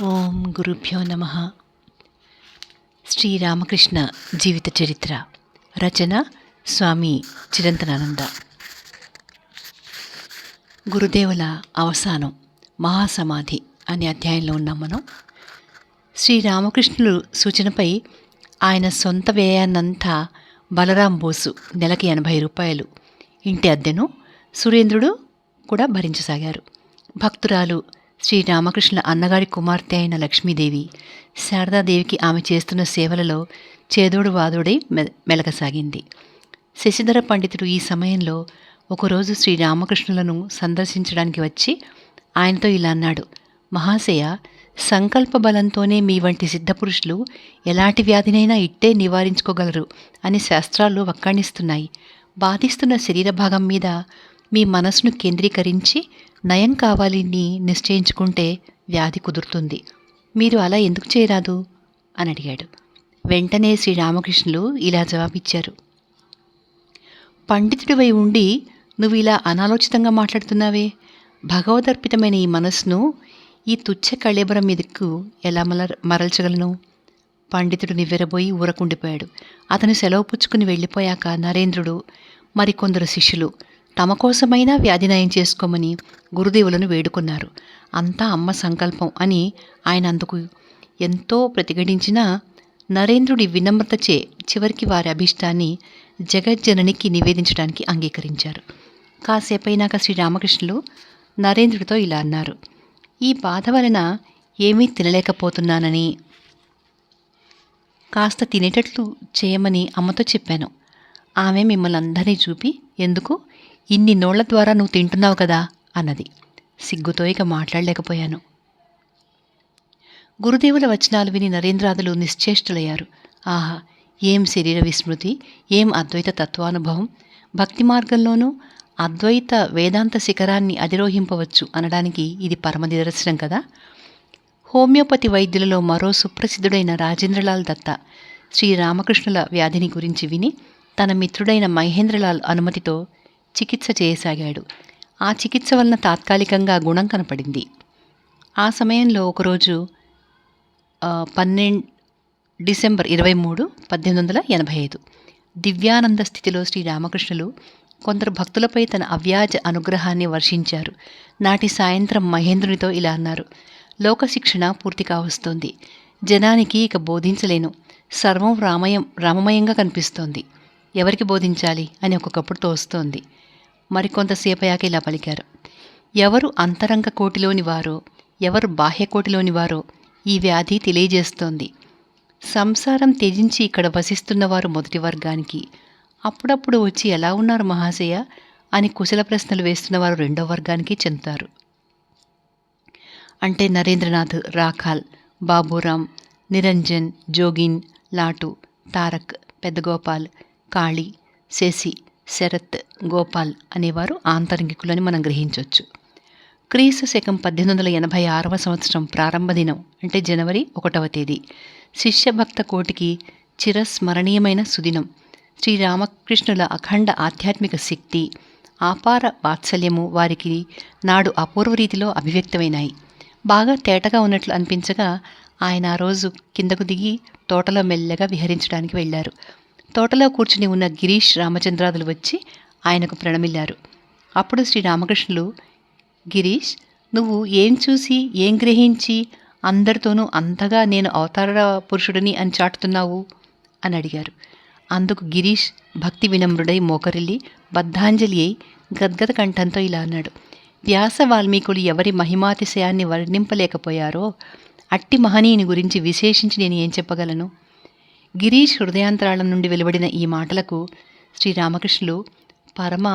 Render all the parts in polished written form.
ఓం గురుభ్యో నమః. శ్రీరామకృష్ణ జీవిత చరిత్ర. రచన స్వామి చిరంతనానంద. గురుదేవుల అవసానం, మహాసమాధి అనే అధ్యాయంలో ఉన్నాం మనం. శ్రీరామకృష్ణులు సూచనపై ఆయన సొంత వ్యయాన్నంతా బలరాం బోసు నెలకి 80 రూపాయలు ఇంటి అద్దెను సురేంద్రుడు కూడా భరించసాగారు. భక్తురాలు శ్రీరామకృష్ణుల అన్నగారి కుమార్తె అయిన లక్ష్మీదేవి శారదాదేవికి ఆమె చేస్తున్న సేవలలో చేదోడు వాదోడై మెలగసాగింది. శశిధర పండితుడు ఈ సమయంలో ఒకరోజు శ్రీరామకృష్ణులను సందర్శించడానికి వచ్చి ఆయనతో ఇలా అన్నాడు: మహాశయ, సంకల్ప బలంతోనే మీ వంటి సిద్ధపురుషులు ఎలాంటి వ్యాధినైనా ఇట్టే నివారించుకోగలరు అని శాస్త్రాలు వక్కాణిస్తున్నాయి. బాధిస్తున్న శరీర భాగం మీద మీ మనసును కేంద్రీకరించి నయం కావాలని నిశ్చయించుకుంటే వ్యాధి కుదురుతుంది. మీరు అలా ఎందుకు చేయరాదు అని అడిగాడు. వెంటనే శ్రీరామకృష్ణులు ఇలా జవాబిచ్చారు: పండితుడివై ఉండి నువ్వు ఇలా అనాలోచితంగా మాట్లాడుతున్నావే? భగవదర్పితమైన ఈ మనస్సును ఈ తుచ్చ కళేబరం మీదకు ఎలా మరల్చగలను? పండితుడు నివ్వెరబోయి ఊరకుండిపోయాడు. అతను సెలవు పుచ్చుకుని వెళ్ళిపోయాక నరేంద్రుడు మరికొందరు శిష్యులు తమ కోసమైనా వ్యాధి నయం చేసుకోమని గురుదేవులను వేడుకున్నారు. అంతా అమ్మ సంకల్పం అని ఆయన అందుకు ఎంతో ప్రతిఘటించినా నరేంద్రుడి వినమ్రతచే చివరికి వారి అభీష్టాన్ని జగజ్జననికి నివేదించడానికి అంగీకరించారు. కాసేపైనాక శ్రీరామకృష్ణులు నరేంద్రుడితో ఇలా అన్నారు: ఈ బాధ వలన ఏమీ తినలేకపోతున్నానని కాస్త తినేటట్లు చేయమని అమ్మతో చెప్పాను. ఆమె మిమ్మల్ని అందరినీ చూపి, ఎందుకు ఇన్ని నోళ్ల ద్వారా నువ్వు తింటున్నావు కదా అన్నది. సిగ్గుతో ఇక మాట్లాడలేకపోయాను. గురుదేవుల వచనాలు విని నరేంద్రాదులు నిశ్చేష్టులయ్యారు. ఆహా, ఏం శరీర విస్మృతి, ఏం అద్వైత తత్వానుభవం! భక్తి మార్గంలోనూ అద్వైత వేదాంత శిఖరాన్ని అధిరోహింపవచ్చు అనడానికి ఇది పరమ నిదర్శనం కదా. హోమియోపతి వైద్యులలో మరో సుప్రసిద్ధుడైన రాజేంద్రలాల్ దత్త శ్రీరామకృష్ణుల వ్యాధిని గురించి విని తన మిత్రుడైన మహేంద్రలాల్ అనుమతితో చికిత్స చేయసాగాడు. ఆ చికిత్స వలన తాత్కాలికంగా గుణం కనపడింది. ఆ సమయంలో ఒకరోజు డిసెంబర్ 23, 1885 దివ్యానంద స్థితిలో శ్రీరామకృష్ణులు కొందరు భక్తులపై తన అవ్యాజ అనుగ్రహాన్ని వర్షించారు. నాటి సాయంత్రం మహేంద్రునితో ఇలా అన్నారు: లోకశిక్షణ పూర్తి కావస్తోంది. జనానికి ఇక బోధించలేను. సర్వం రామమయంగా కనిపిస్తోంది. ఎవరికి బోధించాలి అని ఒక్కొక్కప్పుడు తోస్తోంది. మరికొంతసేపయాక ఇలా పలికారు: ఎవరు అంతరంగ కోటిలోని వారో, ఎవరు బాహ్యకోటిలోని వారో ఈ వ్యాధి తెలియజేస్తోంది. సంసారం త్యజించి ఇక్కడ వసిస్తున్నవారు మొదటి వర్గానికి, అప్పుడప్పుడు వచ్చి ఎలా ఉన్నారు మహాశయ అని కుశల ప్రశ్నలు వేస్తున్నవారు రెండో వర్గానికి చెందుతారు. అంటే నరేంద్రనాథ్, రాఖాల్, బాబూరాం, నిరంజన్, జోగిన్, లాటు, తారక్, పెద్దగోపాల్, కాళీ, శశి, శరత్, గోపాల్ అనేవారు ఆంతరంగికులని మనం గ్రహించవచ్చు. క్రీస్తు శకం 1886వ సంవత్సరం ప్రారంభ దినం అంటే జనవరి 1వ తేదీ శిష్యభక్త కోటికి చిరస్మరణీయమైన సుదినం. శ్రీరామకృష్ణుల అఖండ ఆధ్యాత్మిక శక్తి, ఆపార వాత్సల్యము వారికి నాడు అపూర్వ రీతిలో అభివ్యక్తమైనాయి. బాగా తేటగా ఉన్నట్లు అనిపించగా ఆయన ఆ రోజు కిందకు దిగి తోటలో మెల్లగా విహరించడానికి వెళ్ళారు. తోటలో కూర్చుని ఉన్న గిరీష్, రామచంద్రాదులు వచ్చి ఆయనకు ప్రణమిల్లారు. అప్పుడు శ్రీరామకృష్ణులు: గిరీష్, నువ్వు ఏం చూసి ఏం గ్రహించి అందరితోనూ అంతగా నేను అవతార పురుషుడిని అని చాటుతున్నావు అని అడిగారు. అందుకు గిరీష్ భక్తి వినమ్రుడై మోకరిల్లి బద్ధాంజలి అయి గద్గద కంఠంతో ఇలా అన్నాడు: వ్యాస వాల్మీకులు ఎవరి మహిమాతిశయాన్ని వర్ణింపలేకపోయారో అట్టి మహనీయుని గురించి విశేషించి నేను ఏం చెప్పగలను? గిరీష్ హృదయాంతరాళం నుండి వెలువడిన ఈ మాటలకు శ్రీరామకృష్ణులు పరమ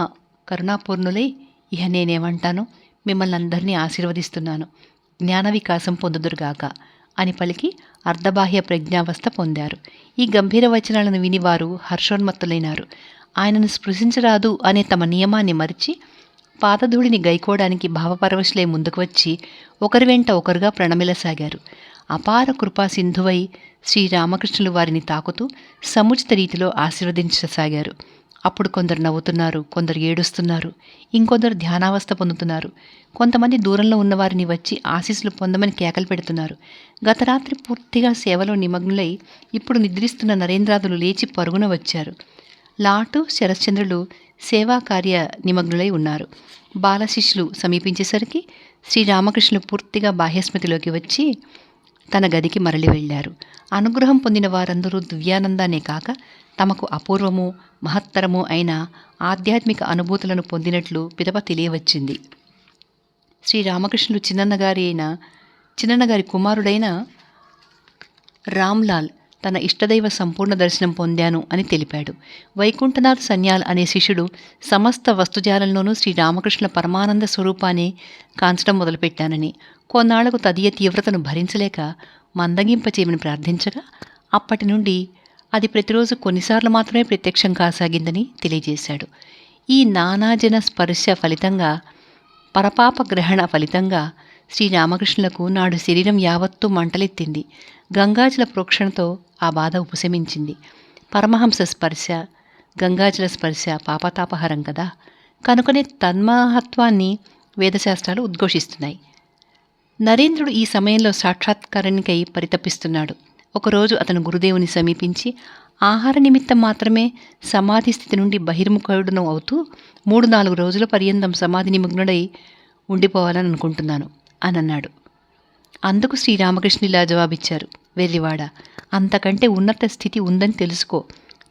కరుణాపూర్ణులై, ఇహ నేనేమంటాను, మిమ్మల్ని అందరినీ ఆశీర్వదిస్తున్నాను, జ్ఞాన వికాసం పొందుదురుగాక అని పలికి అర్ధబాహ్య ప్రజ్ఞావస్థ పొందారు. ఈ గంభీర వచనాలను విని వారు హర్షోన్మత్తులైనారు. ఆయనను స్పృశించరాదు అనే తమ నియమాన్ని మరిచి పాదధూళిని గైకోవడానికి భావపరవశులై ముందుకు వచ్చి ఒకరి వెంట ఒకరుగా ప్రణమిలసాగారు. అపార కృపా సింధువై శ్రీరామకృష్ణులు వారిని తాకుతూ సముచిత రీతిలో ఆశీర్వదించసాగారు. అప్పుడు కొందరు నవ్వుతున్నారు, కొందరు ఏడుస్తున్నారు, ఇంకొందరు ధ్యానావస్థ పొందుతున్నారు. కొంతమంది దూరంలో ఉన్నవారిని వచ్చి ఆశీస్సులు పొందమని కేకలు పెడుతున్నారు. గత రాత్రి పూర్తిగా సేవలో నిమగ్నులై ఇప్పుడు నిద్రిస్తున్న నరేంద్రాదులు లేచి పరుగున వచ్చారు. లాటు, శరశ్చంద్రులు సేవా కార్య నిమగ్నులై ఉన్నారు. బాలశిష్యులు సమీపించేసరికి శ్రీరామకృష్ణులు పూర్తిగా బాహ్యస్మృతిలోకి వచ్చి తన గదికి మరలి వెళ్ళారు. అనుగ్రహం పొందిన వారందరూ దివ్యానందాన్నే కాక తమకు అపూర్వము, మహత్తరము అయిన ఆధ్యాత్మిక అనుభూతులను పొందినట్లు పిదప తెలియవచ్చింది. శ్రీరామకృష్ణులు చిన్నన్నగారి కుమారుడైన రామ్లాల్ తన ఇష్టదైవ సంపూర్ణ దర్శనం పొందాను అని తెలిపాడు. వైకుంఠనాథ్ సన్యాల్ అనే శిష్యుడు సమస్త వస్తుజాలంలోనూ శ్రీరామకృష్ణుల పరమానంద స్వరూపాన్ని కాంచడం మొదలుపెట్టానని, కొన్నాళ్లకు తదియ తీవ్రతను భరించలేక మందగింపచేయమని ప్రార్థించగా అప్పటి నుండి అది ప్రతిరోజు కొన్నిసార్లు మాత్రమే ప్రత్యక్షం కాసాగిందని తెలియజేశాడు. ఈ నానాజన స్పర్శ ఫలితంగా, పరపాప గ్రహణ ఫలితంగా శ్రీరామకృష్ణులకు నాడు శరీరం యావత్తూ మంటలెత్తింది. గంగాజల ప్రోక్షణతో ఆ బాధ ఉపశమించింది. పరమహంస స్పర్శ, గంగాజల స్పర్శ పాపతాపహరం కదా, కనుకనే తన్మహత్వాన్ని వేదశాస్త్రాలు ఉద్ఘోషిస్తున్నాయి. నరేంద్రుడు ఈ సమయంలో సాక్షాత్కారానికై పరితపిస్తున్నాడు. ఒకరోజు అతను గురుదేవుని సమీపించి ఆహార నిమిత్తం మాత్రమే సమాధి స్థితి నుండి బహిర్ముఖుడును అవుతూ 3-4 రోజుల పర్యంతం సమాధి నిమగ్నుడై ఉండిపోవాలని అనుకుంటున్నాను అని అన్నాడు. అందుకు శ్రీరామకృష్ణులు ఇలా జవాబిచ్చారు: వెర్రివాడ, అంతకంటే ఉన్నత స్థితి ఉందని తెలుసుకో.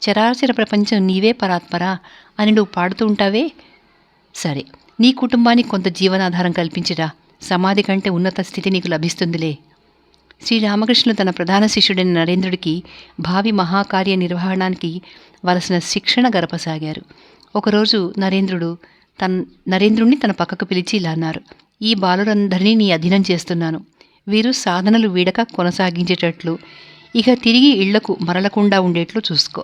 చరాచర ప్రపంచం నీవే పరాత్పరా అని నువ్వు పాడుతూ ఉంటావే, సరే, నీ కుటుంబానికి కొంత జీవనాధారం కల్పించిరా, సమాధి కంటే ఉన్నత స్థితి నీకు లభిస్తుందిలే. శ్రీరామకృష్ణులు తన ప్రధాన శిష్యుడైన నరేంద్రుడికి భావి మహాకార్య నిర్వహణానికి వలసిన శిక్షణ గరపసాగారు. ఒకరోజు నరేంద్రుణ్ణి తన పక్కకు పిలిచి ఇలా అన్నారు: ఈ బాలురందరినీ నీ అధీనం చేస్తున్నాను. వీరు సాధనలు వీడక కొనసాగించేటట్లు, ఇక తిరిగి ఇళ్లకు మరలకుండా ఉండేట్లు చూసుకో.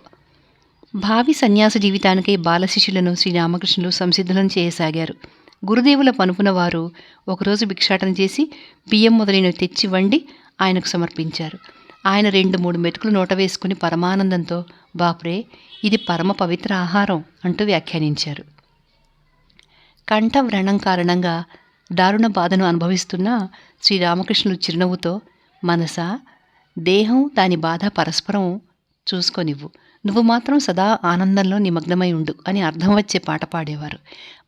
భావి సన్యాస జీవితానికై బాలశిష్యులను శ్రీరామకృష్ణులు సంసిద్ధులను చేయసాగారు. గురుదేవుల పనుపున వారు ఒకరోజు భిక్షాటన చేసి బియ్యం మొదలైనవి తెచ్చి వండి ఆయనకు సమర్పించారు. ఆయన 2-3 మెతుకులు నోట వేసుకుని పరమానందంతో, బాప్రే, ఇది పరమ పవిత్ర ఆహారం అంటూ వ్యాఖ్యానించారు. కంఠవ్రణం కారణంగా దారుణ బాధను అనుభవిస్తున్న శ్రీరామకృష్ణులు చిరునవ్వుతో, మనసా, దేహం దాని బాధ పరస్పరం చూసుకొనివ్వు, నువ్వు మాత్రం సదా ఆనందంలో నిమగ్నమై ఉండు అని అర్థం వచ్చే పాట పాడేవారు.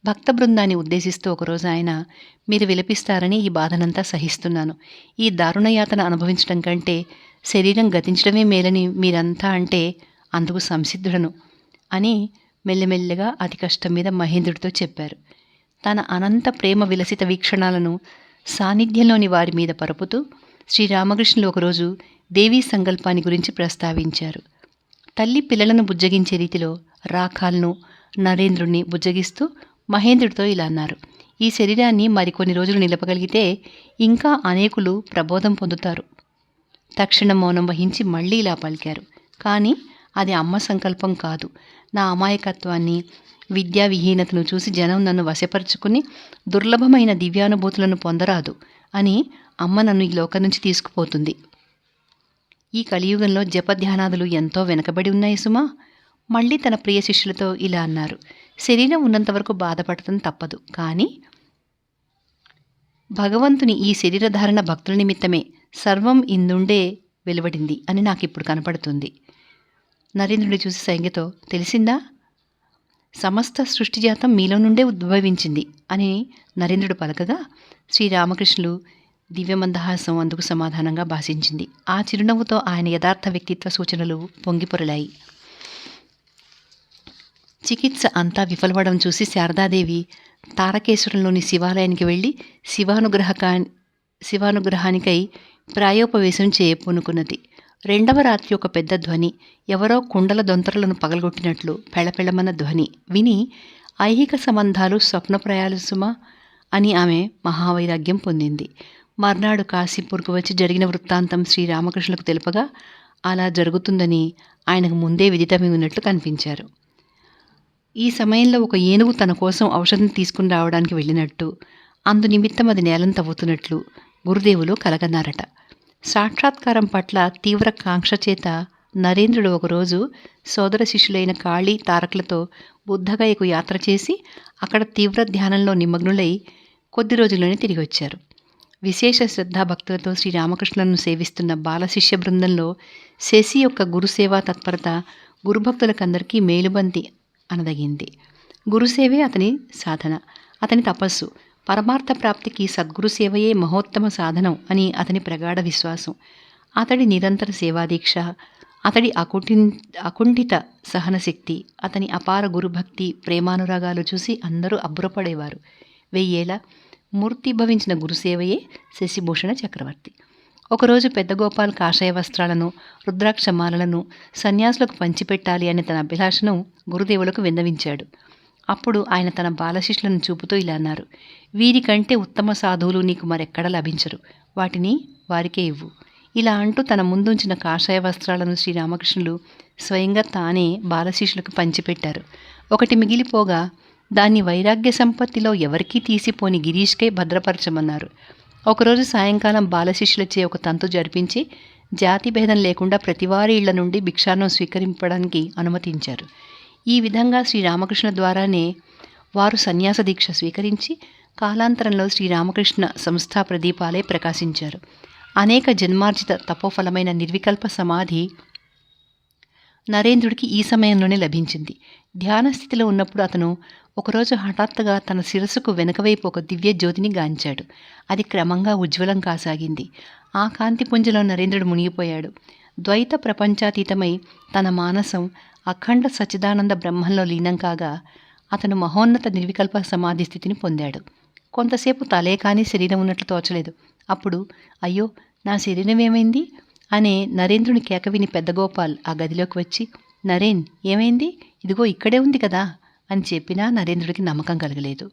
భక్త బృందాన్ని ఉద్దేశిస్తూ ఒకరోజు ఆయన, మీరు విలపిస్తారని ఈ బాధనంతా సహిస్తున్నాను. ఈ దారుణయాతన అనుభవించడం కంటే శరీరం గతించడమే మేలని మీరంతా అంటే అందుకు సంసిద్ధుడను అని మెల్లమెల్లగా అతి కష్టం మీద మహేంద్రుడితో చెప్పారు. తన అనంత ప్రేమ విలసిత వీక్షణాలను సాన్నిధ్యంలోని వారి మీద పరుపుతూ శ్రీరామకృష్ణులు ఒకరోజు దేవీ సంకల్పాన్ని గురించి ప్రస్తావించారు. తల్లి పిల్లలను బుజ్జగించే రీతిలో రాఖాల్ను, నరేంద్రుణ్ణి బుజ్జగిస్తూ మహేంద్రుడితో ఇలా అన్నారు: ఈ శరీరాన్ని మరికొన్ని రోజులు నిలపగలిగితే ఇంకా అనేకులు ప్రబోధం పొందుతారు. తక్షణం మౌనం వహించి మళ్ళీ ఇలా పలికారు: కానీ అది అమ్మ సంకల్పం కాదు. నా అమాయకత్వాన్ని, విద్యా విహీనతను చూసి జనం నన్ను వశపరుచుకుని దుర్లభమైన దివ్యానుభూతులను పొందరాదు అని అమ్మ నన్ను ఈ లోకం నుంచి తీసుకుపోతుంది. ఈ కలియుగంలో జపధ్యానాదులు ఎంతో వెనకబడి ఉన్నాయి సుమా. మళ్ళీ తన ప్రియ శిష్యులతో ఇలా అన్నారు: శరీరం ఉన్నంతవరకు బాధపడటం తప్పదు, కానీ భగవంతుని ఈ శరీరధారణ భక్తుల నిమిత్తమే, సర్వం ఇందుండే వెలువడింది అని నాకిప్పుడు కనపడుతుంది. నరేంద్రుడి చూసి సైగతో, తెలిసిందా, సమస్త సృష్టిజాతం మీలో నుండే ఉద్భవించింది అని నరేంద్రుడు పలకగా శ్రీరామకృష్ణులు దివ్యమందహాసం అందుకు సమాధానంగా భాషించింది. ఆ చిరునవ్వుతో ఆయన యథార్థ వ్యక్తిత్వ సూచనలు పొంగిపొరలాయి. చికిత్స అంతా విఫలవడం చూసి శారదాదేవి తారకేశ్వరంలోని శివాలయానికి వెళ్ళి శివానుగ్రహానికై ప్రాయోపవేశం చేయపూనుకున్నది. 2వ రాత్రి ఒక పెద్ద ధ్వని, ఎవరో కుండల దొంతరలను పగలగొట్టినట్లు పెళపెళమన్న ధ్వని విని, ఐహిక సంబంధాలు స్వప్నప్రాయాలు సుమా అని ఆమె మహావైరాగ్యం పొందింది. మర్నాడు కాశీపూర్కు వచ్చి జరిగిన వృత్తాంతం శ్రీరామకృష్ణులకు తెలుపగా అలా జరుగుతుందని ఆయనకు ముందే విదితమై ఉన్నట్లు కనిపించారు. ఈ సమయంలో ఒక ఏనుగు తన కోసం ఔషధం తీసుకుని రావడానికి వెళ్ళినట్టు, అందు నిమిత్తం అది నేలం తవ్వుతున్నట్లు గురుదేవులు కలగన్నారట. సాక్షాత్కారం పట్ల తీవ్ర కాంక్ష చేత నరేంద్రుడు ఒకరోజు సోదర శిష్యులైన కాళీ తారకులతో బుద్ధగయకు యాత్ర చేసి అక్కడ తీవ్ర ధ్యానంలో నిమగ్నులై కొద్ది రోజుల్లోనే తిరిగి వచ్చారు. విశేష శ్రద్ధాభక్తులతో శ్రీరామకృష్ణులను సేవిస్తున్న బాలశిష్య బృందంలో శశి యొక్క గురుసేవా తత్పరత గురుభక్తులకందరికీ మేలుబంతి అనదగింది. గురుసేవే అతని సాధన, అతని తపస్సు. పరమార్థ ప్రాప్తికి సద్గురు సేవయే మహోత్తమ సాధనం అని అతని ప్రగాఢ విశ్వాసం. అతడి నిరంతర సేవాదీక్ష, అతడి అకుంఠిత సహనశక్తి, అతని అపార గురుభక్తి ప్రేమానురాగాలు చూసి అందరూ అబ్బురపడేవారు. 1000 ఏళ్ల మూర్తిభవించిన గురుసేవయే శశిభూషణ చక్రవర్తి. ఒకరోజు పెద్ద గోపాల్ కాషాయ వస్త్రాలను రుద్రాక్షమాలను సన్యాసులకు పంచిపెట్టాలి అనే తన అభిలాషను గురుదేవులకు విన్నవించాడు. అప్పుడు ఆయన తన బాలశిష్యులను చూపుతూ ఇలా అన్నారు: వీరికంటే ఉత్తమ సాధువులు నీకు మరెక్కడ లభించరు, వాటిని వారికే ఇవ్వు. ఇలా అంటూ తన ముందుంచిన కాషాయ వస్త్రాలను శ్రీరామకృష్ణులు స్వయంగా తానే బాలశిష్యులకు పంచిపెట్టారు. ఒకటి మిగిలిపోగా దాన్ని వైరాగ్య సంపత్తిలో ఎవరికీ తీసిపోని గిరీష్కే భద్రపరచమన్నారు. ఒకరోజు సాయంకాలం బాలశిష్యులచే ఒక తంతు జరిపించి జాతి భేదం లేకుండా ప్రతివారి ఇళ్ల నుండి భిక్షాన్నం స్వీకరింపడానికి అనుమతించారు. ఈ విధంగా శ్రీరామకృష్ణ ద్వారానే వారు సన్యాస దీక్ష స్వీకరించి కాలాంతరంలో శ్రీరామకృష్ణ సంస్థా ప్రదీపాలే ప్రకాశించారు. అనేక జన్మార్జిత తపోఫలమైన నిర్వికల్ప సమాధి నరేంద్రుడికి ఈ సమయంలోనే లభించింది. ధ్యాన స్థితిలో ఉన్నప్పుడు అతను ఒకరోజు హఠాత్తుగా తన శిరస్సుకు వెనుకవైపు ఒక దివ్య జ్యోతిని గాంచాడు. అది క్రమంగా ఉజ్వలం కాసాగింది. ఆ కాంతి పుంజలో నరేంద్రుడు మునిగిపోయాడు. ద్వైత ప్రపంచాతీతమై తన మానసం అఖండ సచ్చిదానంద బ్రహ్మంలో లీనం కాగా అతను మహోన్నత నిర్వికల్ప సమాధి స్థితిని పొందాడు. కొంతసేపు తలే కానీ శరీరం ఉన్నట్లు తోచలేదు. అప్పుడు అయ్యో, నా శరీరం ఏమైంది అనే నరేంద్రుని కేక విని పెద్ద గోపాల్ ఆ గదిలోకి వచ్చి, నరేన్, ఏమైంది? ఇదిగో ఇక్కడే ఉంది కదా అని చెప్పినా నరేంద్రుడికి నమ్మకం కలగలేదు.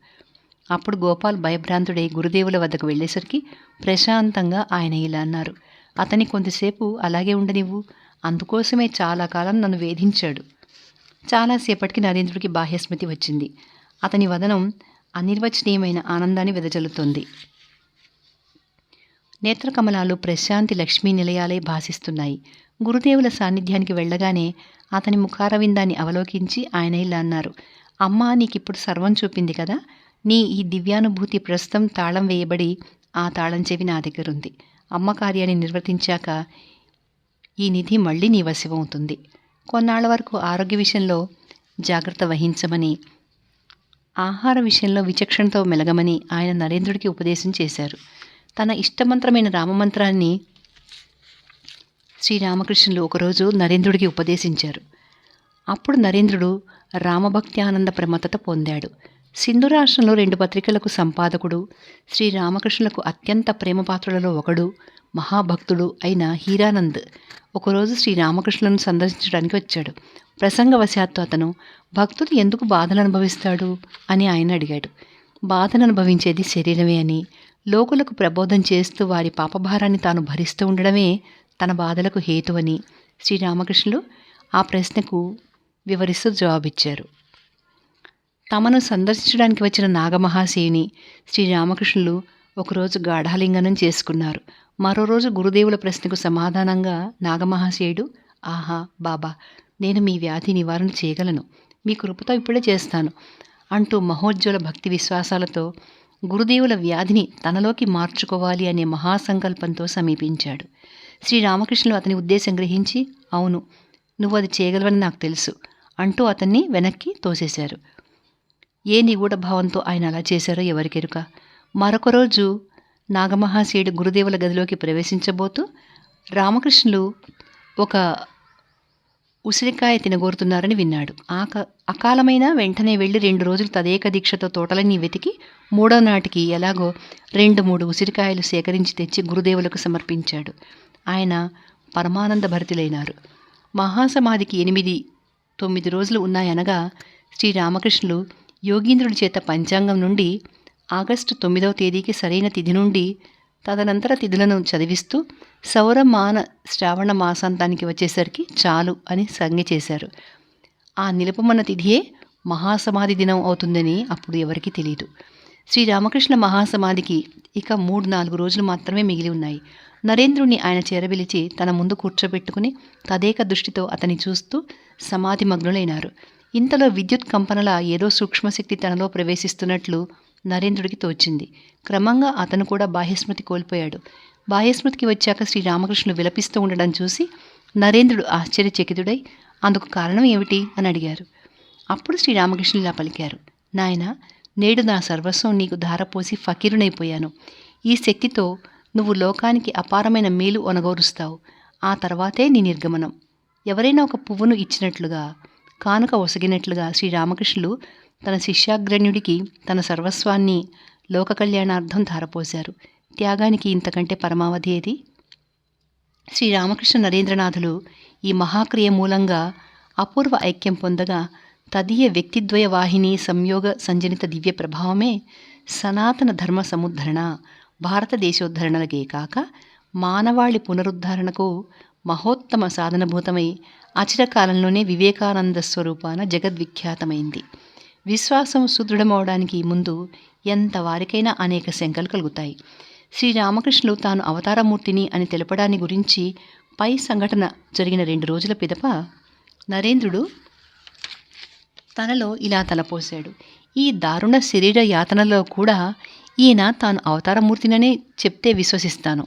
అప్పుడు గోపాల్ భయభ్రాంతుడై గురుదేవుల వద్దకు వెళ్ళేసరికి ప్రశాంతంగా ఆయన ఇలా అన్నారు: అతని కొంతసేపు అలాగే ఉండనివ్వు, అందుకోసమే చాలా కాలం నన్ను వేధించాడు. చాలాసేపటికి నరేంద్రుడికి బాహ్యస్మృతి వచ్చింది. అతని వదనం అనిర్వచనీయమైన ఆనందాన్ని వెదజల్లుతోంది. నేత్రకమలాలు ప్రశాంతి లక్ష్మీ నిలయాలే భాసిస్తున్నాయి. గురుదేవుల సాన్నిధ్యానికి వెళ్ళగానే అతని ముఖారవిందాన్ని అవలోకించి ఆయన ఇలా అన్నారు: అమ్మా, నీకిప్పుడు సర్వం చూపింది కదా. నీ ఈ దివ్యానుభూతి ప్రస్తుతం తాళం వేయబడి ఆ తాళం చెవి నా దగ్గరుంది. అమ్మ కార్యాన్ని నిర్వర్తించాక ఈ నిధి మళ్ళీ నీ వశమవుతుంది. కొన్నాళ్ల వరకు ఆరోగ్య విషయంలో జాగ్రత్త వహించమని, ఆహార విషయంలో విచక్షణతో మెలగమని ఆయన నరేంద్రుడికి ఉపదేశం చేశారు. తన ఇష్టమంత్రమైన రామమంత్రాన్ని శ్రీరామకృష్ణులు ఒకరోజు నరేంద్రుడికి ఉపదేశించారు. అప్పుడు నరేంద్రుడు రామభక్తి ఆనంద ప్రమత్తత పొందాడు. సింధు రాష్ట్రంలో 2 పత్రికలకు సంపాదకుడు, శ్రీరామకృష్ణులకు అత్యంత ప్రేమపాత్రులలో ఒకడు, మహాభక్తుడు అయిన హీరానంద్ ఒకరోజు శ్రీరామకృష్ణులను సందర్శించడానికి వచ్చాడు. ప్రసంగవశాత్తు అతను భక్తుడు ఎందుకు బాధలు అనుభవిస్తాడు అని ఆయన అడిగాడు. బాధను అనుభవించేది శరీరమే అని, లోకులకు ప్రబోధం చేస్తూ వారి పాపభారాన్ని తాను భరిస్తూ ఉండడమే తన బాధలకు హేతువని శ్రీరామకృష్ణులు ఆ ప్రశ్నకు వివరిస్తూ జవాబిచ్చారు. తమను సందర్శించడానికి వచ్చిన నాగమహాశయుని శ్రీరామకృష్ణులు ఒకరోజు గాఢాలింగనం చేసుకున్నారు. మరో రోజు గురుదేవుల ప్రశ్నకు సమాధానంగా నాగమహాశయుడు, ఆహా బాబా, నేను మీ వ్యాధి నివారణ చేయగలను, మీ కృపతో ఇప్పుడే చేస్తాను అంటూ మహోజ్వల భక్తి విశ్వాసాలతో గురుదేవుల వ్యాధిని తనలోకి మార్చుకోవాలి అనే మహాసంకల్పంతో సమీపించాడు. శ్రీరామకృష్ణులు అతని ఉద్దేశం గ్రహించి, అవును, నువ్వు అది చేయగలవని నాకు తెలుసు అంటూ అతన్ని వెనక్కి తోసేశారు. ఏ నిగూఢ భావంతో ఆయన అలా చేశారో ఎవరికెరుక. మరొక రోజు నాగమహాశయుడు గురుదేవుల గదిలోకి ప్రవేశించబోతూ రామకృష్ణులు ఒక ఉసిరికాయ తినగోరుతున్నారని విన్నాడు. అకాలమైన వెంటనే వెళ్ళి 2 రోజులు తదేక దీక్షతో తోటలన్నీ వెతికి 3వ నాటికి ఎలాగో 2-3 ఉసిరికాయలు సేకరించి తెచ్చి గురుదేవులకు సమర్పించాడు. ఆయన పరమానంద భరితులైనారు. మహాసమాధికి 8-9 రోజులు ఉన్నాయనగా శ్రీరామకృష్ణులు యోగీంద్రుడి చేత పంచాంగం నుండి ఆగస్టు 9వ తేదీకి సరైన తిథి నుండి తదనంతర తిథులను చదివిస్తూ సౌరమాన శ్రావణ మాసాంతానికి వచ్చేసరికి చాలు అని సంజ్ఞ చేశారు. ఆ నిలుపమన్న తిథియే మహాసమాధి దినం అవుతుందని అప్పుడు ఎవరికీ తెలియదు. శ్రీరామకృష్ణ మహాసమాధికి ఇక 3-4 రోజులు మాత్రమే మిగిలి ఉన్నాయి. నరేంద్రుణ్ణి ఆయన చేరబిలిచి తన ముందు కూర్చోబెట్టుకుని తదేక దృష్టితో అతని చూస్తూ సమాధిమగ్నులైనారు. ఇంతలో విద్యుత్ కంపనలా ఏదో సూక్ష్మశక్తి తనలో ప్రవేశిస్తున్నట్లు నరేంద్రుడికి తోచింది. క్రమంగా అతను కూడా బాహ్యస్మృతి కోల్పోయాడు. బాహ్యస్మృతికి వచ్చాక శ్రీరామకృష్ణులు విలపిస్తూ ఉండడం చూసి నరేంద్రుడు ఆశ్చర్యచకితుడై అందుకు కారణం ఏమిటి అని అడిగారు. అప్పుడు శ్రీరామకృష్ణులు ఇలా పలికారు. నాయన, నేడు నా సర్వస్వం నీకు ధారపోసి ఫకీరునైపోయాను. ఈ శక్తితో నువ్వు లోకానికి అపారమైన మేలు ఒనగోరుస్తావు. ఆ తర్వాతే నీ నిర్గమనం. ఎవరైనా ఒక పువ్వును ఇచ్చినట్లుగా, కానుక ఒసగినట్లుగా శ్రీరామకృష్ణులు తన శిష్యాగ్రణ్యుడికి తన సర్వస్వాన్ని లోక కళ్యాణార్థం ధారపోశారు. త్యాగానికి ఇంతకంటే పరమావధి ఏది? శ్రీరామకృష్ణ నరేంద్రనాథులు ఈ మహాక్రియ మూలంగా అపూర్వ ఐక్యం పొందగా తదీయ వ్యక్తిద్వయ వాహిని సంయోగ సంజనిత దివ్య ప్రభావమే సనాతన ధర్మ సముద్ధరణ, భారతదేశోద్ధరణలకే కాక మానవాళి పునరుద్ధరణకు మహోత్తమ సాధనభూతమై అచిరకాలంలోనే వివేకానంద స్వరూపాన జగద్విఖ్యాతమైంది. విశ్వాసం సుదృఢమవడానికి ముందు ఎంత వారికైనా అనేక శంకలు కలుగుతాయి. శ్రీరామకృష్ణులు తాను అవతారమూర్తిని అని తెలపడాన్ని గురించి పై సంఘటన జరిగిన 2 రోజుల పిదప నరేంద్రుడు తనలో ఇలా తలపోశాడు. ఈ దారుణ శరీర యాతనలో కూడా ఈయన తాను అవతారమూర్తిననే చెప్తే విశ్వసిస్తాను.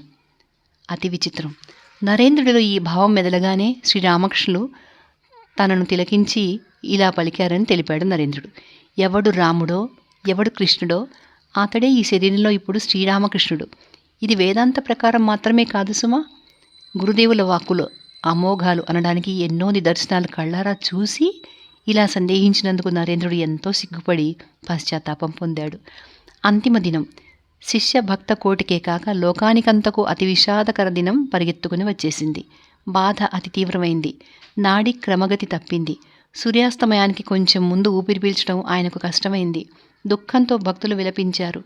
అతి విచిత్రం. నరేంద్రుడిలో ఈ భావం మెదలగానే శ్రీరామకృష్ణులు తనను తిలకించి ఇలా పలికారని తెలిపాడు నరేంద్రుడు. ఎవడు రాముడో ఎవడు కృష్ణుడో అతడే ఈ శరీరంలో ఇప్పుడు శ్రీరామకృష్ణుడు. ఇది వేదాంత ప్రకారం మాత్రమే కాదు సుమా. గురుదేవుల వాక్కులు అమోఘాలు అనడానికి ఎన్నో నిదర్శనాలు కళ్ళారా చూసి ఇలా సందేహించినందుకు నరేంద్రుడు ఎంతో సిగ్గుపడి పశ్చాత్తాపం పొందాడు. అంతిమ దినం శిష్య భక్త కోటికే కాక లోకానికంతకు అతి విషాదకర దినం పరిగెత్తుకుని వచ్చేసింది. బాధ అతి తీవ్రమైంది. నాడి క్రమగతి తప్పింది. సూర్యాస్తమయానికి కొంచెం ముందు ఊపిరి పీల్చడం ఆయనకు కష్టమైంది. దుఃఖంతో భక్తులు విలపించారు.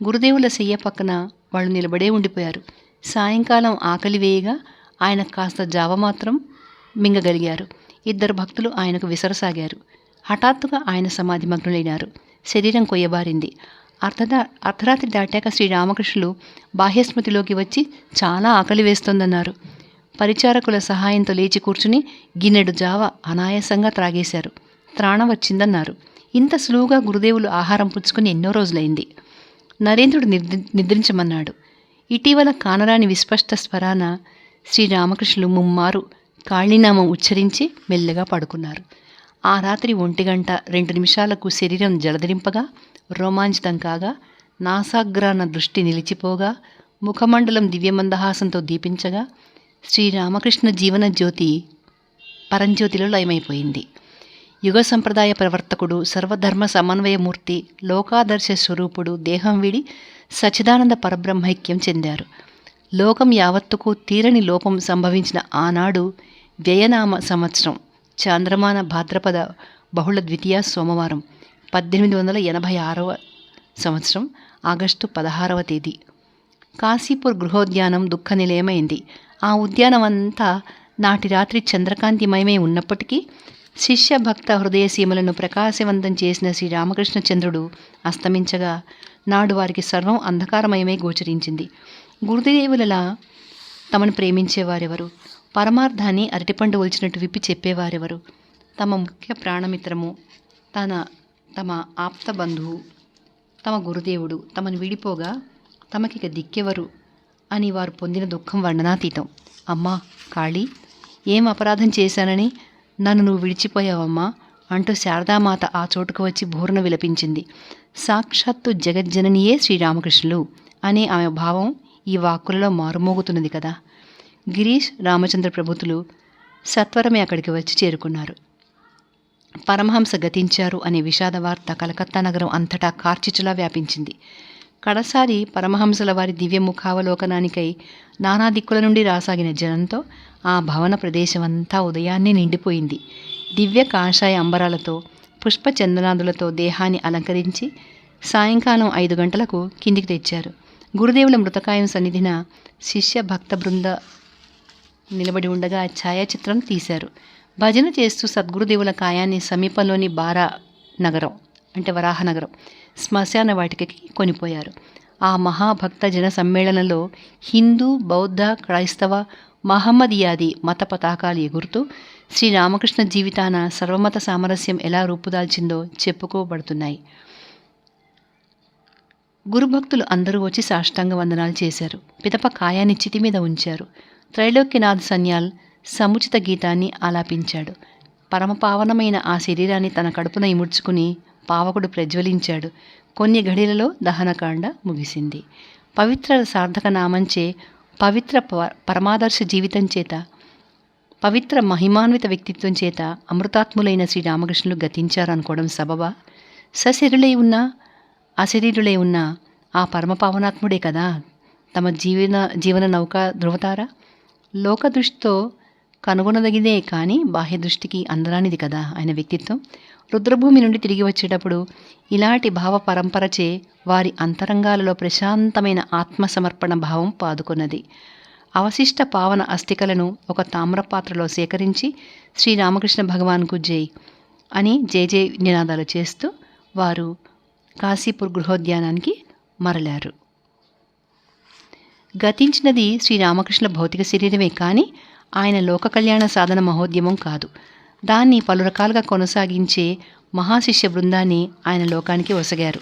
గురుదేవుల శయ్య పక్కన వాళ్ళు నిలబడే ఉండిపోయారు. సాయంకాలం ఆకలి వేయగా ఆయన కాస్త జావ మాత్రం మింగగలిగారు. 2 భక్తులు ఆయనకు విసరసాగారు. హఠాత్తుగా ఆయన సమాధిమగ్నులైనారు. శరీరం కొయ్యబారింది. అర్ధరాత్రి దాటాక శ్రీరామకృష్ణులు బాహ్యస్మృతిలోకి వచ్చి చాలా ఆకలి వేస్తోందన్నారు. పరిచారకుల సహాయంతో లేచి కూర్చుని గిన్నెడు జావ అనాయాసంగా త్రాగేశారు. త్రాణ వచ్చిందన్నారు. ఇంత సులువుగా గురుదేవులు ఆహారం పుచ్చుకుని ఎన్నో రోజులైంది. నరేంద్రుడు నిద్రించమన్నాడు. ఇటీవల కానరాని విస్పష్ట స్వరాన శ్రీరామకృష్ణులు ముమ్మారు కాళీనామం ఉచ్చరించి మెల్లగా పడుకున్నారు. ఆ రాత్రి 1:02 శరీరం జలధరింపగా, రోమాంచితం కాగా, నాసాగ్రాన దృష్టి నిలిచిపోగా, ముఖమండలం దివ్యమందహాసంతో దీపించగా శ్రీరామకృష్ణ జీవన జ్యోతి పరంజ్యోతిలో లయమైపోయింది. యుగ సంప్రదాయ ప్రవర్తకుడు, సర్వధర్మ సమన్వయమూర్తి, లోకాదర్శ స్వరూపుడు దేహం వీడి సచ్చిదానంద పరబ్రహ్మైక్యం చెందారు. లోకం యావత్తుకు తీరని లోపం సంభవించిన ఆనాడు వ్యయనామ సంవత్సరం చాంద్రమాన భాద్రపద బహుళ ద్వితీయ సోమవారం 1886 సంవత్సరం ఆగస్టు 16వ తేదీ. కాశీపూర్ గృహోద్యానం దుఃఖ నిలయమైంది. ఆ ఉద్యానం అంతా నాటి రాత్రి చంద్రకాంతిమయమై ఉన్నప్పటికీ శిష్య భక్త హృదయసీమలను ప్రకాశవంతం చేసిన శ్రీరామకృష్ణ చంద్రుడు అస్తమించగా నాడు వారికి సర్వం అంధకారమయమై గోచరించింది. గురుదేవులలా తమను ప్రేమించేవారెవరు? పరమార్థాన్ని అరటిపండు ఒలిచినట్టు విప్పి చెప్పేవారెవరు? తమ ముఖ్య ప్రాణమిత్రము, తమ ఆప్త బంధువు, తమ గురుదేవుడు తమను విడిపోగా తమకిక దిక్కెవరు అని వారు పొందిన దుఃఖం వర్ణనాతీతం. అమ్మా కాళీ, ఏం అపరాధం చేశానని నన్ను నువ్వు విడిచిపోయావమ్మా అంటూ శారదామాత ఆ చోటుకు వచ్చి బోరున విలపించింది. సాక్షాత్తు జగజ్జననియే శ్రీరామకృష్ణులు అనే ఆమె భావం ఈ వాక్కులలో మారుమోగుతున్నది కదా. గిరీష్ రామచంద్ర ప్రభుతులు సత్వరమే అక్కడికి వచ్చి చేరుకున్నారు. పరమహంస గతించారు అనే విషాద వార్త కలకత్తా నగరం అంతటా కార్చిచ్చులా వ్యాపించింది. కడసారి పరమహంసల వారి దివ్యముఖావలోకనానికై నానా దిక్కుల నుండి రాసాగిన జనంతో ఆ భవన ప్రదేశమంతా ఉదయాన్నే నిండిపోయింది. దివ్య కాషాయ అంబరాలతో పుష్పచందనాదులతో దేహాన్ని అలంకరించి సాయంకాలం 5 గంటలకు కిందికి తెచ్చారు. గురుదేవుల మృతకాయం సన్నిధిన శిష్య భక్త బృంద నిలబడి ఉండగా ఛాయాచిత్రం తీశారు. భజన చేస్తూ సద్గురుదేవుల కాయాన్ని సమీపంలోని బారా నగరం అంటే వరాహనగరం శ్మశాన వాటికకి కొనిపోయారు. ఆ మహాభక్త జన సమ్మేళనంలో హిందూ, బౌద్ధ, క్రైస్తవ, మహమ్మదీయాది మత పతాకాలు ఎగురుతూ శ్రీరామకృష్ణ జీవితాన సర్వమత సామరస్యం ఎలా రూపుదాల్చిందో చెప్పుకోబడుతున్నాయి. గురుభక్తులు అందరూ వచ్చి సాష్టాంగ వందనాలు చేశారు. పిదప కాయాన్ని చితి మీద ఉంచారు. త్రైలోక్యనాథ్ సన్యాల్ సముచిత గీతాన్ని ఆలాపించాడు. పరమపావనమైన ఆ శరీరాన్ని తన కడుపున ఇముడ్చుకుని పావకుడు ప్రజ్వలించాడు. కొన్ని ఘడిలలో దహనకాండ ముగిసింది. పవిత్ర సార్థక నామంచే, పవిత్ర పరమాదర్శ జీవితం చేత, పవిత్ర మహిమాన్విత వ్యక్తిత్వం చేత అమృతాత్ములైన శ్రీరామకృష్ణులు గతించారనుకోవడం సబబా? సశరీరులై ఉన్నా అశరీరులై ఉన్న ఆ పరమపావనాత్ముడే కదా తమ జీవన నౌక ధృవతార. లోక దృష్టితో కనుగొనదగిదే కానీ బాహ్య దృష్టికి అందరానిది కదా ఆయన వ్యక్తిత్వం. రుద్రభూమి నుండి తిరిగి వచ్చేటప్పుడు ఇలాంటి భావ పరంపరచే వారి అంతరంగాలలో ప్రశాంతమైన ఆత్మసమర్పణ భావం పాదుకున్నది. అవశిష్ట పావన అస్థికలను ఒక తామ్రపాత్రలో సేకరించి శ్రీరామకృష్ణ భగవాన్కు జై అని జయ నినాదాలు చేస్తూ వారు కాశీపూర్ గృహోద్యానానికి మరలారు. గతించినది శ్రీరామకృష్ణ భౌతిక శరీరమే కానీ ఆయన లోక కళ్యాణ సాధన మహోద్యమం కాదు. దాన్ని పలు రకాలుగా కొనసాగించే మహాశిష్య బృందాన్ని ఆయన లోకానికి ఒసగారు.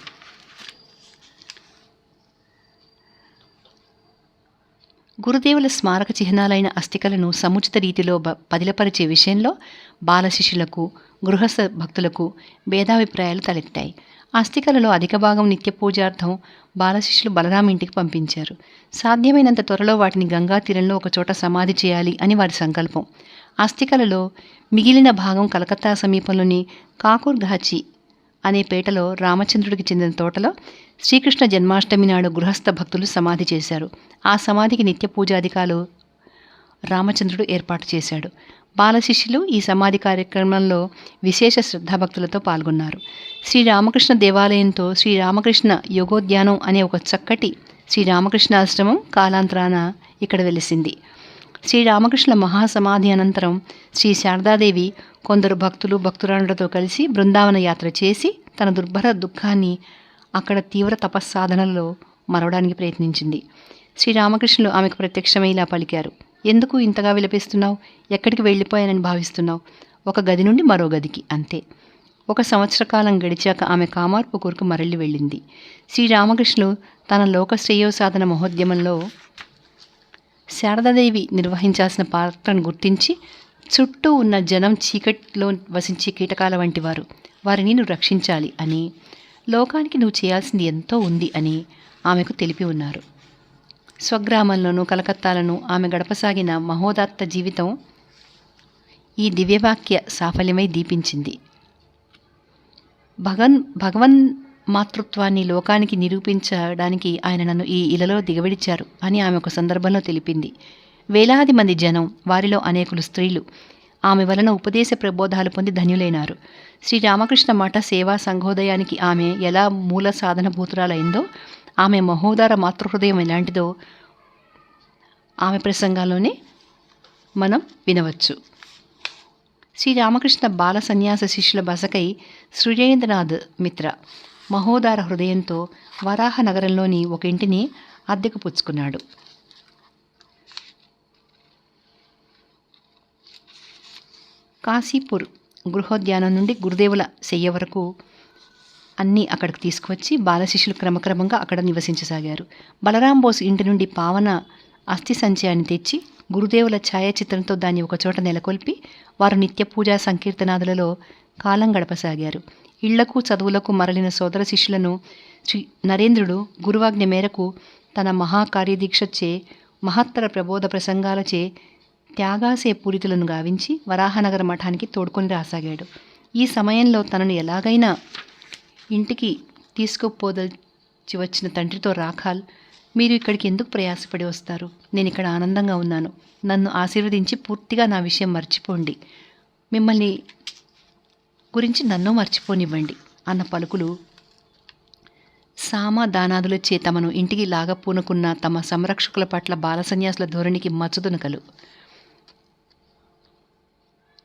గురుదేవుల స్మారక చిహ్నాలైన అస్థికలను సముచిత రీతిలో పదిలపరిచే విషయంలో బాలశిష్యులకు, గృహస్థ భక్తులకు భేదాభిప్రాయాలు తలెత్తాయి. అస్థికలలో అధిక భాగం నిత్య పూజార్థం బాలశిష్యులు బలరాం ఇంటికి పంపించారు. సాధ్యమైనంత త్వరలో వాటిని గంగా తీరంలో ఒకచోట సమాధి చేయాలి అని వారి సంకల్పం. అస్థికలలో మిగిలిన భాగం కలకత్తా సమీపంలోని కాకూర్ఘాచి అనే పేటలో రామచంద్రుడికి చెందిన తోటలో శ్రీకృష్ణ జన్మాష్టమి నాడు గృహస్థ భక్తులు సమాధి చేశారు. ఆ సమాధికి నిత్య పూజాధికాలు రామచంద్రుడు ఏర్పాటు చేశాడు. బాలశిష్యులు ఈ సమాధి కార్యక్రమంలో విశేష శ్రద్ధాభక్తులతో పాల్గొన్నారు. శ్రీరామకృష్ణ దేవాలయంతో శ్రీరామకృష్ణ యోగోద్యానం అనే ఒక చక్కటి శ్రీరామకృష్ణాశ్రమం కాలాంతరాన ఇక్కడ వెలిసింది. శ్రీరామకృష్ణ మహాసమాధి అనంతరం శ్రీ శారదాదేవి కొందరు భక్తులు భక్తురాండ్రతో కలిసి బృందావన యాత్ర చేసి తన దుర్భర దుఃఖాన్ని అక్కడ తీవ్ర తపస్సాధనలో మరవడానికి ప్రయత్నించింది. శ్రీరామకృష్ణులు ఆమెకు ప్రత్యక్షమై ఇలా పలికారు: ఎందుకు ఇంతగా విలపిస్తున్నావు? ఎక్కడికి వెళ్ళిపోయానని భావిస్తున్నావు? ఒక గది నుండి మరో గదికి, అంతే. 1 సంవత్సర కాలం గడిచాక ఆమె కామార్పుకూరుకు మరలి వెళ్ళింది. శ్రీరామకృష్ణులు తన లోక శ్రేయోసాధన మహోద్యమంలో శారదాదేవి నిర్వహించాల్సిన పాత్రను గుర్తించి చుట్టూ ఉన్న జనం చీకట్లో వసించే కీటకాల వంటి వారు, వారిని నువ్వు రక్షించాలి అని, లోకానికి నువ్వు చేయాల్సింది ఎంతో ఉంది అని ఆమెకు తెలిపి ఉన్నారు. స్వగ్రామంలోనూ కలకత్తాలను ఆమె గడపసాగిన మహోదాత్త జీవితం ఈ దివ్యవాక్య సాఫల్యమై దీపించింది. భగవన్ మాతృత్వాన్ని లోకానికి నిరూపించడానికి ఆయన నన్ను ఈ ఇలలో దిగవిడిచారు అని ఆమె ఒక సందర్భంలో తెలిపింది. వేలాది మంది జనం, వారిలో అనేకులు స్త్రీలు ఆమె వలన ఉపదేశ ప్రబోధాలు పొంది ధన్యులైనారు. శ్రీరామకృష్ణ మఠ సేవా సంఘోదయానికి ఆమె ఎలా మూల సాధన భూతురాలైందో, ఆమె మహోదార మాతృహృదయం ఎలాంటిదో ఆమె ప్రసంగాల్లోనే మనం వినవచ్చు. శ్రీరామకృష్ణ బాల సన్యాస శిష్యుల బసకై సృజేంద్రనాథ్ మిత్ర మహోదార హృదయంతో వరాహ నగరంలోని ఒక ఇంటిని అద్దెకు పుచ్చుకున్నాడు. కాశీపూర్ గృహోద్యానం నుండి గురుదేవుల శయ్య వరకు అన్నీ అక్కడికి తీసుకువచ్చి బాలశిష్యులు క్రమక్రమంగా అక్కడ నివసించసాగారు. బలరాం బోస్ ఇంటి నుండి పావన అస్థి సంచయాన్ని తెచ్చి గురుదేవుల ఛాయాచిత్రంతో దాన్ని ఒకచోట నెలకొల్పి వారు నిత్య పూజా సంకీర్తనాదులలో కాలం గడపసాగారు. ఇళ్లకు చదువులకు మరలిన సోదర శిష్యులను శ్రీ నరేంద్రుడు గురువాజ్ఞ మేరకు తన మహాకార్యదీక్షచే మహత్తర ప్రబోధ ప్రసంగాలచే త్యాగాశయ పూరితులను గావించి వరాహనగర మఠానికి తోడుకొని రాసాగాడు. ఈ సమయంలో తనను ఎలాగైనా ఇంటికి తీసుకుపోదల్చి వచ్చిన తండ్రితో రాఖాల్, మీరు ఇక్కడికి ఎందుకు ప్రయాసపడి వస్తారు? నేను ఇక్కడ ఆనందంగా ఉన్నాను. నన్ను ఆశీర్వదించి పూర్తిగా నా విషయం మర్చిపోండి. మిమ్మల్ని గురించి నన్ను మర్చిపోనివ్వండి అన్న పలుకులు సామదానాదులచే తమను ఇంటికి లాగపూనుకున్న తమ సంరక్షకుల పట్ల బాల సన్యాసుల ధోరణికి మచ్చుతునకలు.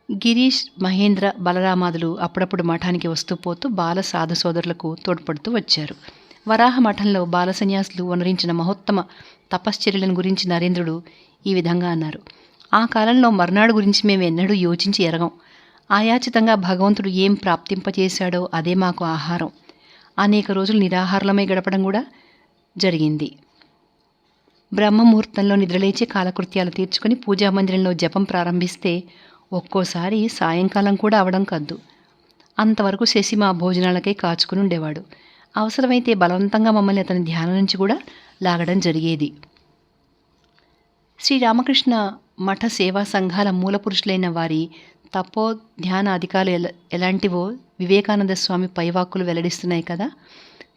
గిరీష్, మహేంద్ర, బలరామాదులు అప్పుడప్పుడు మఠానికి వస్తూ పోతూ బాల సాధు సోదరులకు తోడ్పడుతూ వచ్చారు. వరాహ మఠంలో బాలసన్యాసులు వనరించిన మహోత్తమ తపశ్చర్యలను గురించి నరేంద్రుడు ఈ విధంగా అన్నారు. ఆ కాలంలో మర్నాడు గురించి మేము ఎన్నడూ యోచించి ఎరగం. ఆయాచితంగా భగవంతుడు ఏం ప్రాప్తింపచేశాడో అదే మాకు ఆహారం. అనేక రోజులు నిరాహారలమై గడపడం కూడా జరిగింది. బ్రహ్మముహూర్తంలో నిద్రలేచి కాలకృత్యాలు తీర్చుకుని పూజామందిరంలో జపం ప్రారంభిస్తే ఒక్కోసారి సాయంకాలం కూడా అవడం కద్దు. అంతవరకు శశి మా భోజనాలకై కాచుకుని ఉండేవాడు. అవసరమైతే బలవంతంగా మమ్మల్ని అతని ధ్యానం నుంచి కూడా లాగడం జరిగేది. శ్రీరామకృష్ణ మఠ సేవా సంఘాల మూల పురుషులైన వారి తపో ధ్యాన అధికారులు ఎలాంటివో వివేకానంద స్వామి పైవాక్కులు వెల్లడిస్తున్నాయి కదా.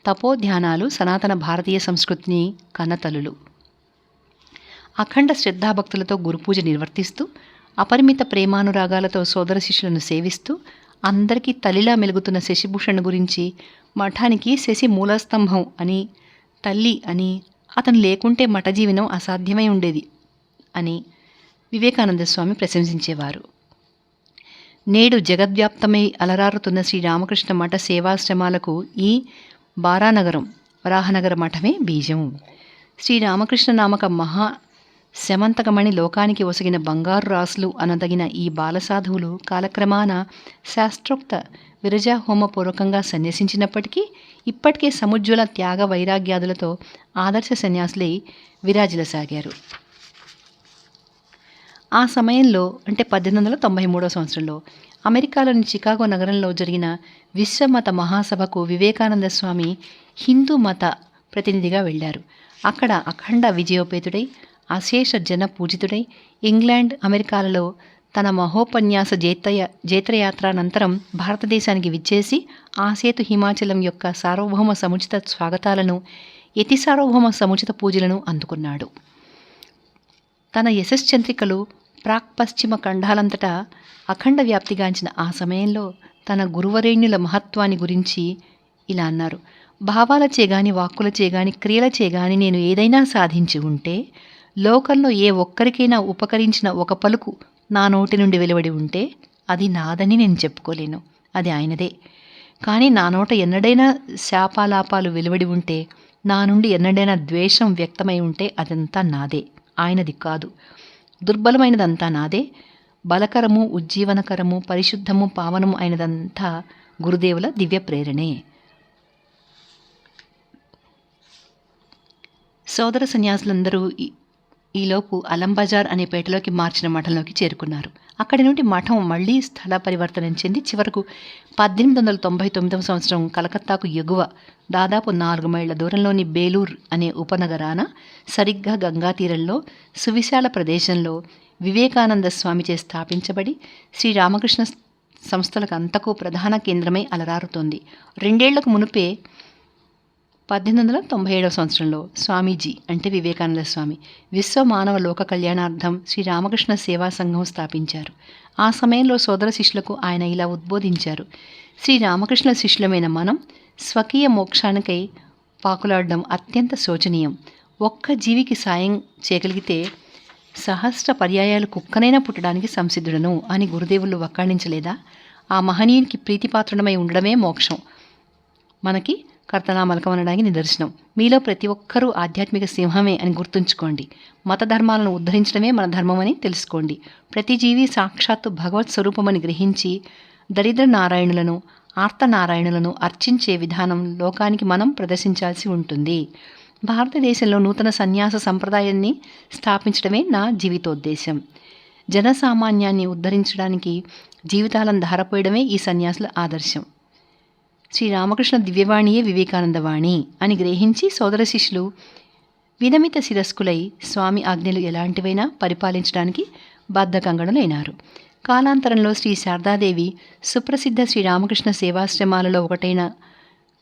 తపో ధ్యానాలు సనాతన భారతీయ సంస్కృతిని కన్నతల్లులు. అఖండ శ్రద్ధాభక్తులతో గురుపూజ నిర్వర్తిస్తూ అపరిమిత ప్రేమానురాగాలతో సోదర శిష్యులను సేవిస్తూ అందరికీ తల్లిలా మెలుగుతున్న శశిభూషణ్ గురించి మఠానికి శశి మూలస్తంభం అని, తల్లి అని, అతను లేకుంటే మఠ జీవనం అసాధ్యమై ఉండేది అని వివేకానంద స్వామి ప్రశంసించేవారు. నేడు జగద్వ్యాప్తమై అలరారుతున్న శ్రీరామకృష్ణ మఠ సేవాశ్రమాలకు ఈ బారానగరం వరాహనగర మఠమే బీజం. శ్రీరామకృష్ణ నామక మహా శమంతకమణి లోకానికి ఒసగిన బంగారు రాసులు అనదగిన ఈ బాలసాధువులు కాలక్రమాన శాస్త్రోక్త విరజాహోమపూర్వకంగా సన్యసించినప్పటికీ ఇప్పటికే సముజ్వల త్యాగ వైరాగ్యాదులతో ఆదర్శ సన్యాసులై విరాజిల్లసాగారు. ఆ సమయంలో అంటే 1893 సంవత్సరంలో అమెరికాలోని చికాగో నగరంలో జరిగిన విశ్వమత మహాసభకు వివేకానంద స్వామి హిందూ మత ప్రతినిధిగా వెళ్ళారు. అక్కడ అఖండ విజయోపేతుడై అశేష జన పూజితుడై ఇంగ్లాండ్, అమెరికాలలో తన మహోపన్యాస జైత్రయాత్రానంతరం భారతదేశానికి విచ్చేసి ఆసేతు హిమాచలం యొక్క సార్వభౌమ సముచిత స్వాగతాలను, యతి సార్వభౌమ సముచిత పూజలను అందుకున్నాడు. తన యశశ్చంద్రికలు ప్రాక్ పశ్చిమ ఖండాలంతటా అఖండ వ్యాప్తిగాంచిన ఆ సమయంలో తన గురువరేణ్యుల మహత్వాన్ని గురించి ఇలా అన్నారు. భావాలచే గాని, వాక్కులచే గాని, క్రియలచే గాని నేను ఏదైనా సాధించి ఉంటే, లోకంలో ఏ ఒక్కరికైనా ఉపకరించిన ఒక పలుకు నా నోటి నుండి వెలువడి ఉంటే అది నాదని నేను చెప్పుకోలేను, అది ఆయనదే. కానీ నా నోట ఎన్నడైనా శాపాలాపాలు వెలువడి ఉంటే, నా నుండి ఎన్నడైనా ద్వేషం వ్యక్తమై ఉంటే అదంతా నాదే, ఆయనది కాదు. దుర్బలమైనదంతా నాదే. బలకరము, ఉజ్జీవనకరము, పరిశుద్ధము, పావనము అయినదంతా గురుదేవుల దివ్య ప్రేరణే. సోదర సన్యాసులందరూ ఈలోపు అలంబజార్ అనే పేటలోకి మార్చిన మఠంలోకి చేరుకున్నారు. అక్కడి నుండి మఠం మళ్లీ స్థల పరివర్తనం చెంది చివరకు 1899 సంవత్సరం కలకత్తాకు ఎగువ దాదాపు 4 మైళ్ళ దూరంలోని బేలూర్ అనే ఉపనగరాన సరిగ్గా గంగా తీరంలో సువిశాల ప్రదేశంలో వివేకానంద స్వామిచే స్థాపించబడి శ్రీరామకృష్ణ సంస్థలకు అంతకు ప్రధాన కేంద్రమై అలరారుతోంది. 2 ఏళ్లకు మునుపే 1897 సంవత్సరంలో స్వామీజీ అంటే వివేకానంద స్వామి విశ్వ మానవ లోక కళ్యాణార్థం శ్రీరామకృష్ణ సేవా సంఘం స్థాపించారు. ఆ సమయంలో సోదర శిష్యులకు ఆయన ఇలా ఉద్బోధించారు. శ్రీరామకృష్ణ శిష్యులమైన మనం స్వకీయ మోక్షానికై పాకులాడడం అత్యంత శోచనీయం. ఒక్క జీవికి సాయం చేయగలిగితే సహస్ర పర్యాయాలు కుక్కనైనా పుట్టడానికి సంసిద్ధుడను అని గురుదేవులు వక్కాణించలేదా? ఆ మహనీయునికి ప్రీతిపాత్రుడమై ఉండడమే మోక్షం మనకి కర్తనామలకమనడానికి నిదర్శనం. మీలో ప్రతి ఒక్కరూ ఆధ్యాత్మిక సింహమే అని గుర్తుంచుకోండి. మత ధర్మాలను ఉద్ధరించడమే మన ధర్మమని తెలుసుకోండి. ప్రతి జీవి సాక్షాత్తు భగవత్ స్వరూపమని గ్రహించి దరిద్ర నారాయణులను, ఆర్తనారాయణులను అర్చించే విధానం లోకానికి మనం ప్రదర్శించాల్సి ఉంటుంది. భారతదేశంలో నూతన సన్యాస సంప్రదాయాన్ని స్థాపించడమే నా జీవితోద్దేశం. జనసామాన్యాన్ని ఉద్ధరించడానికి జీవితాలను ధారపోయడమే ఈ సన్యాసుల ఆదర్శం. శ్రీరామకృష్ణ దివ్యవాణియే వివేకానందవాణి అని గ్రహించి సోదర శిష్యులు వినమిత శిరస్కులై స్వామి ఆజ్ఞలు ఎలాంటివైనా పరిపాలించడానికి బద్ధకంగడులైనారు. కాలాంతరంలో శ్రీ శారదాదేవి సుప్రసిద్ధ శ్రీరామకృష్ణ సేవాశ్రమాలలో ఒకటైన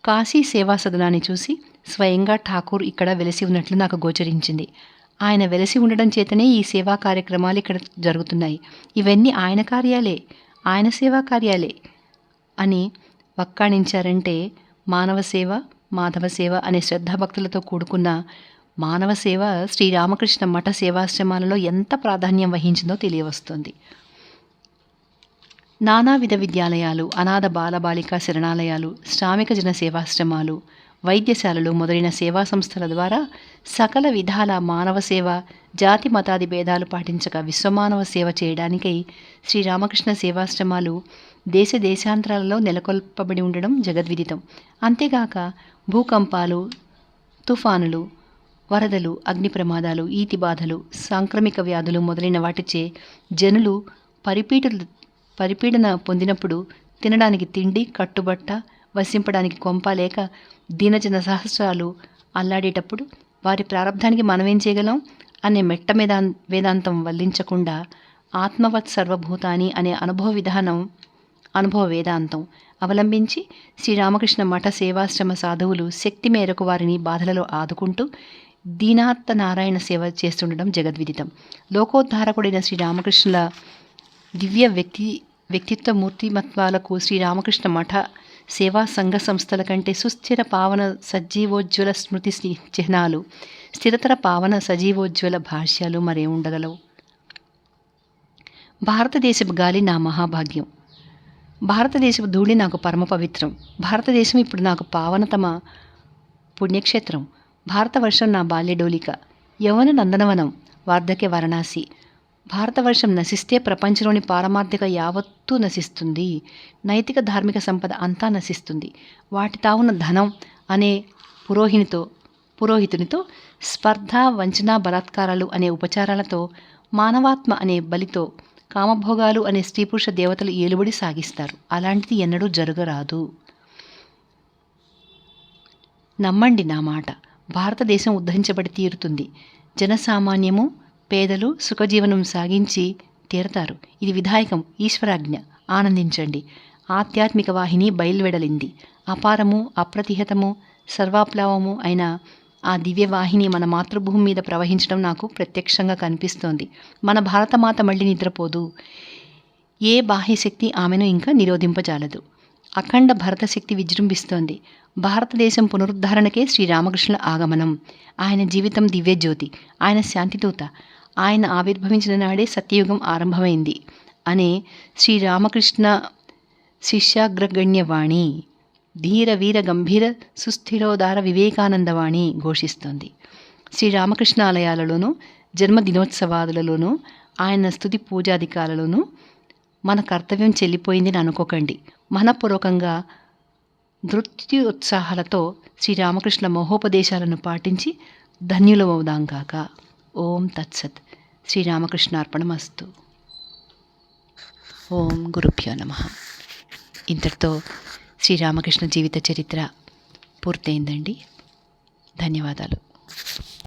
కాశీ సేవా సదనాన్ని చూసి స్వయంగా ఠాకూర్ ఇక్కడ వెలసి ఉన్నట్లు నాకు గోచరించింది. ఆయన వెలసి ఉండడం చేతనే ఈ సేవా కార్యక్రమాలు ఇక్కడ జరుగుతున్నాయి. ఇవన్నీ ఆయన కార్యాలే, ఆయన సేవా కార్యాలే అని వక్కాణించారంటే మానవ సేవ, మాధవ సేవ అనే శ్రద్ధాభక్తులతో కూడుకున్న మానవ సేవ శ్రీరామకృష్ణ మఠ సేవాశ్రమాలలో ఎంత ప్రాధాన్యం వహించిందో తెలియవస్తుంది. నానావిధ విద్యాలయాలు, అనాథ బాలబాలికా శరణాలయాలు, శ్రామిక జన సేవాశ్రమాలు, వైద్యశాలలు మొదలైన సేవా సంస్థల ద్వారా సకల విధాల మానవ సేవ, జాతి మతాది భేదాలు పాటించక విశ్వమానవ సేవ చేయడానికై శ్రీరామకృష్ణ సేవాశ్రమాలు దేశ దేశాంతరాలలో నెలకొల్పబడి ఉండడం జగద్విదితం. అంతేగాక భూకంపాలు, తుఫానులు, వరదలు, అగ్ని ప్రమాదాలు, ఈతి బాధలు, సాంక్రమిక వ్యాధులు మొదలైన వాటిచే జనులు పరిపీడన పొందినప్పుడు తినడానికి తిండి, కట్టుబట్ట, వసింపడానికి కొంప లేక దీనజన సహస్రాలు అల్లాడేటప్పుడు వారి ప్రారంధానికి మనమేం చేయగలం అనే మెట్ట వేదాంతం వల్లించకుండా ఆత్మవత్ సర్వభూతాని అనే అనుభవ వేదాంతం అవలంబించి శ్రీరామకృష్ణ మఠ సేవాశ్రమ సాధువులు శక్తి మేరకు వారిని బాధలలో ఆదుకుంటూ దీనార్త నారాయణ సేవ చేస్తుండడం జగద్విదితం. లోకోద్ధారకుడైన శ్రీరామకృష్ణుల దివ్య వ్యక్తిత్వ మూర్తిమత్వాలకు శ్రీరామకృష్ణ మఠ సేవా సంఘ సంస్థల కంటే సుస్థిర పావన సజీవోజ్వల స్మృతి చిహ్నాలు, స్థిరతర పావన సజీవోజ్వల భాష్యాలు మరే ఉండగలవు. భారతదేశపు గాలి నా మహాభాగ్యం. భారతదేశపు ధూళి నాకు పరమ పవిత్రం. భారతదేశం ఇప్పుడు నాకు పావనతమ పుణ్యక్షేత్రం. భారతవర్షం నా బాల్యడోలిక, యవన నందనవనం, వార్ధక్య వారణాసి. భారతవర్షం నశిస్తే ప్రపంచంలోని పారమార్థిక యావత్తూ నశిస్తుంది. నైతిక ధార్మిక సంపద అంతా నశిస్తుంది. వాటి తావున ధనం అనే పురోహితునితో స్పర్ధ, వంచన, బలాత్కారాలు అనే ఉపచారాలతో, మానవాత్మ అనే బలితో, కామభోగాలు అనే స్త్రీ పురుష దేవతలు ఏలుబడి సాగిస్తారు. అలాంటిది ఎన్నడూ జరగరాదు. నమ్మండి నా మాట. భారతదేశం ఉద్ధరించబడి తీరుతుంది. జనసామాన్యము, పేదలు సుఖజీవనం సాగించి తీరతారు. ఇది విధాయకం, ఈశ్వరాజ్ఞ. ఆనందించండి. ఆధ్యాత్మిక వాహిని బయలువెడలింది. అపారము, అప్రతిహతము, సర్వాప్లవము అయిన ఆ దివ్యవాహిని మన మాతృభూమి మీద ప్రవహించడం నాకు ప్రత్యక్షంగా కనిపిస్తోంది. మన భారతమాత మళ్ళీ నిద్రపోదు. ఏ బాహ్యశక్తి ఆమెను ఇంకా నిరోధింపజాలదు. అఖండ భరతశక్తి విజృంభిస్తోంది. భారతదేశం పునరుద్ధరణకే శ్రీరామకృష్ణుల ఆగమనం. ఆయన జీవితం దివ్యజ్యోతి. ఆయన శాంతిదూత. ఆయన ఆవిర్భవించిన నాడే సత్యయుగం ఆరంభమైంది అనే శ్రీరామకృష్ణ శిష్యాగ్రగణ్యవాణి ధీర వీర గంభీర సుస్థిరోదార వివేకానందవాణి ఘోషిస్తోంది. శ్రీరామకృష్ణ ఆలయాలలోనూ జన్మదినోత్సవాదులలోనూ ఆయన స్తుతి పూజాధికారులలోనూ మన కర్తవ్యం చెల్లిపోయిందని అనుకోకండి. మనపూర్వకంగా ధృత్యోత్సాహాలతో శ్రీరామకృష్ణ మహోపదేశాలను పాటించి ధన్యులమవుదాంగాక. ఓం తత్సత్. శ్రీరామకృష్ణార్పణమస్తు. ఓం గురుభ్యో నమః. ఇంతటితో శ్రీరామకృష్ణ జీవిత చరిత్ర పూర్తయిందండి. ధన్యవాదాలు.